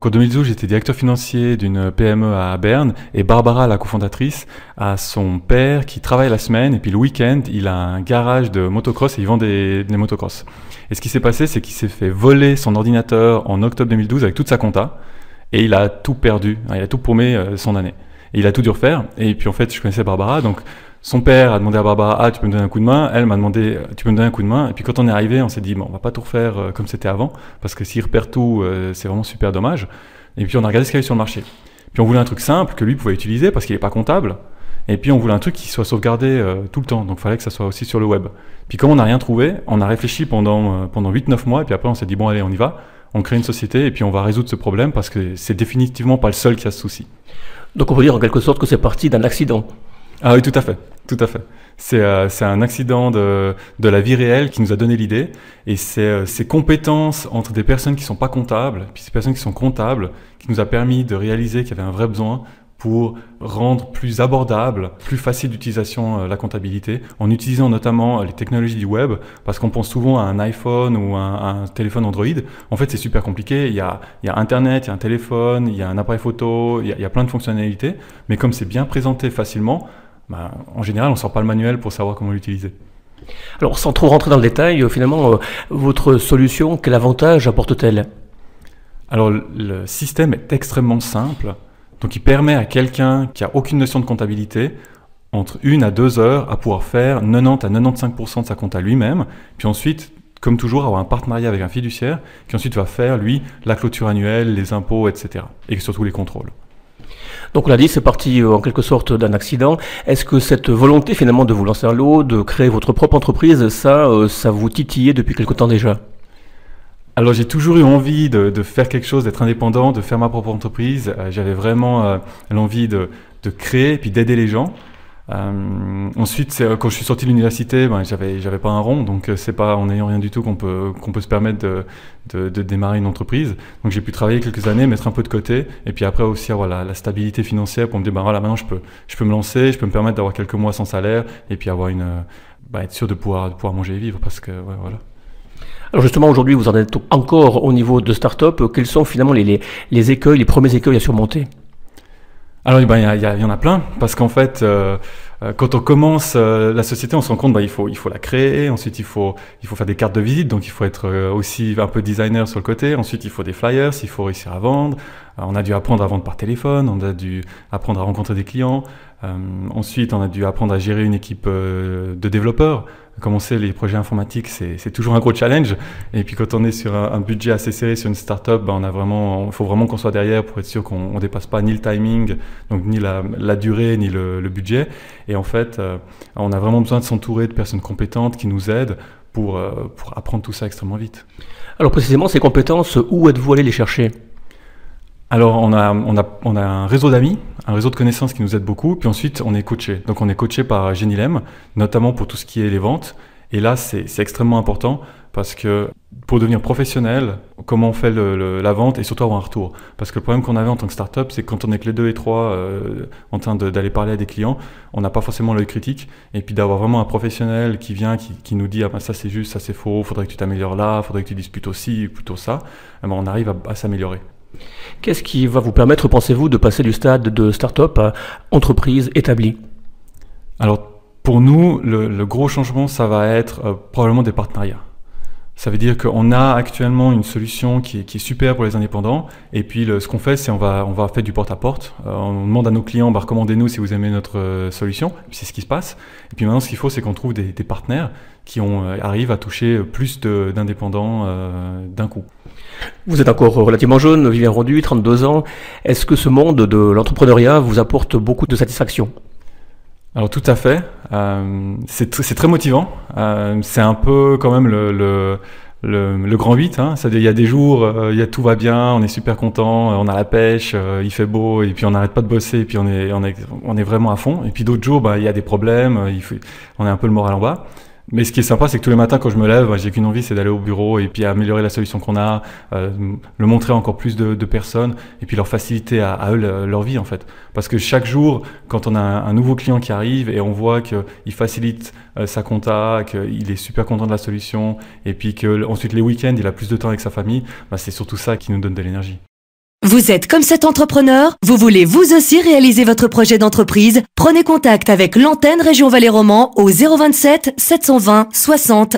en 2012, j'étais directeur financier d'une PME à Berne et Barbara, la cofondatrice, a son père qui travaille la semaine et puis le week-end, il a un garage de motocross et il vend des motocross. Et ce qui s'est passé, c'est qu'il s'est fait voler son ordinateur en octobre 2012 avec toute sa compta et il a tout perdu, il a tout paumé son année. Et il a tout dû refaire et puis en fait, je connaissais Barbara, donc son père a demandé à Barbara, tu peux me donner un coup de main. Elle m'a demandé, tu peux me donner un coup de main. Et puis quand on est arrivé, on s'est dit, bon, on va pas tout refaire comme c'était avant, parce que s'il repère tout, c'est vraiment super dommage. Et puis on a regardé ce qu'il y avait sur le marché. Puis on voulait un truc simple que lui pouvait utiliser parce qu'il est pas comptable. Et puis on voulait un truc qui soit sauvegardé tout le temps. Donc il fallait que ça soit aussi sur le web. Puis comme on n'a rien trouvé, on a réfléchi pendant 8-9 mois. Et puis après on s'est dit, bon allez, on y va. On crée une société et puis on va résoudre ce problème parce que c'est définitivement pas le seul qui a ce souci. Donc on peut dire en quelque sorte que c'est parti d'un accident. Ah oui, tout à fait, tout à fait. C'est un accident de la vie réelle qui nous a donné l'idée et c'est ces compétences entre des personnes qui sont pas comptables puis ces personnes qui sont comptables qui nous a permis de réaliser qu'il y avait un vrai besoin pour rendre plus abordable, plus facile d'utilisation la comptabilité, en utilisant notamment les technologies du web, parce qu'on pense souvent à un iPhone ou un téléphone Android. En fait, c'est super compliqué. Il y a Internet, il y a un téléphone, il y a un appareil photo, il y a plein de fonctionnalités, mais comme c'est bien présenté facilement, en général, on ne sort pas le manuel pour savoir comment l'utiliser. Alors, sans trop rentrer dans le détail, finalement, votre solution, quel avantage apporte-t-elle ? Alors, le système est extrêmement simple. Donc, il permet à quelqu'un qui n'a aucune notion de comptabilité, entre 1 à 2 heures, à pouvoir faire 90 à 95% de sa compta lui-même. Puis ensuite, comme toujours, avoir un partenariat avec un fiduciaire qui ensuite va faire, lui, la clôture annuelle, les impôts, etc. Et surtout les contrôles. Donc on l'a dit, c'est parti en quelque sorte d'un accident. Est-ce que cette volonté finalement de vous lancer à l'eau, de créer votre propre entreprise, ça vous titillait depuis quelque temps déjà ? Alors j'ai toujours eu envie de faire quelque chose, d'être indépendant, de faire ma propre entreprise. J'avais vraiment l'envie de créer et puis d'aider les gens. Ensuite, quand je suis sorti de l'université, j'avais pas un rond, donc c'est pas en n'ayant rien du tout qu'on peut se permettre de démarrer une entreprise. Donc j'ai pu travailler quelques années, mettre un peu de côté, et puis après aussi avoir la stabilité financière pour me dire voilà, maintenant je peux me lancer, je peux me permettre d'avoir quelques mois sans salaire, et puis avoir être sûr de pouvoir manger et vivre, parce que voilà. Alors justement, aujourd'hui, vous en êtes encore au niveau de start-up. Quels sont finalement les écueils, les premiers écueils à surmonter ? Alors, il y en a plein, parce qu'en fait, quand on commence la société, on se rend compte il faut la créer, ensuite il faut faire des cartes de visite, donc il faut être aussi un peu designer sur le côté, ensuite il faut des flyers, il faut réussir à vendre, on a dû apprendre à vendre par téléphone, on a dû apprendre à rencontrer des clients, ensuite on a dû apprendre à gérer une équipe de développeurs. Commencer les projets informatiques, c'est toujours un gros challenge. Et puis quand on est sur un budget assez serré sur une start-up, il faut vraiment qu'on soit derrière pour être sûr qu'on ne dépasse pas ni le timing, donc ni la durée, ni le budget. Et en fait, on a vraiment besoin de s'entourer de personnes compétentes qui nous aident pour apprendre tout ça extrêmement vite. Alors précisément, ces compétences, où êtes-vous allé les chercher ? Alors, on a un réseau d'amis, un réseau de connaissances qui nous aide beaucoup, puis ensuite, on est coaché. Donc, on est coaché par Genilem, notamment pour tout ce qui est les ventes. Et là, c'est extrêmement important parce que pour devenir professionnel, comment on fait la vente et surtout avoir un retour. Parce que le problème qu'on avait en tant que start-up, c'est que quand on est que les 2 et 3 en train d'aller parler à des clients, on n'a pas forcément l'œil critique. Et puis d'avoir vraiment un professionnel qui vient, qui nous dit ça c'est juste, ça c'est faux, faudrait que tu t'améliores là, faudrait que tu dises plutôt ci, plutôt ça. On arrive à s'améliorer. Qu'est-ce qui va vous permettre, pensez-vous, de passer du stade de start-up à entreprise établie ? Alors, pour nous, le gros changement, ça va être probablement des partenariats. Ça veut dire qu'on a actuellement une solution qui est super pour les indépendants. Et puis, ce qu'on fait, c'est on va faire du porte-à-porte. On demande à nos clients, recommandez-nous si vous aimez notre solution. Et puis, c'est ce qui se passe. Et puis maintenant, ce qu'il faut, c'est qu'on trouve des partenaires qui arrivent à toucher plus d'indépendants d'un coup. Vous êtes encore relativement jeune, Vivien Ronduit, 32 ans. Est-ce que ce monde de l'entrepreneuriat vous apporte beaucoup de satisfaction ? Alors tout à fait, c'est très motivant, c'est un peu quand même le grand 8, hein. C'est-à-dire il y a des jours, tout va bien, on est super content, on a la pêche, il fait beau et puis on n'arrête pas de bosser et puis on est vraiment à fond. Et puis d'autres jours, il y a des problèmes, on est un peu le moral en bas. Mais ce qui est sympa, c'est que tous les matins, quand je me lève, j'ai qu'une envie, c'est d'aller au bureau et puis améliorer la solution qu'on a, le montrer à encore plus de personnes et puis leur faciliter à eux leur vie, en fait. Parce que chaque jour, quand on a un nouveau client qui arrive et on voit qu'il facilite sa compta, qu'il est super content de la solution et puis qu'ensuite les week-ends, il a plus de temps avec sa famille, c'est surtout ça qui nous donne de l'énergie. Vous êtes comme cet entrepreneur? Vous voulez vous aussi réaliser votre projet d'entreprise? Prenez contact avec l'antenne Région Valais Romand au 027 720 60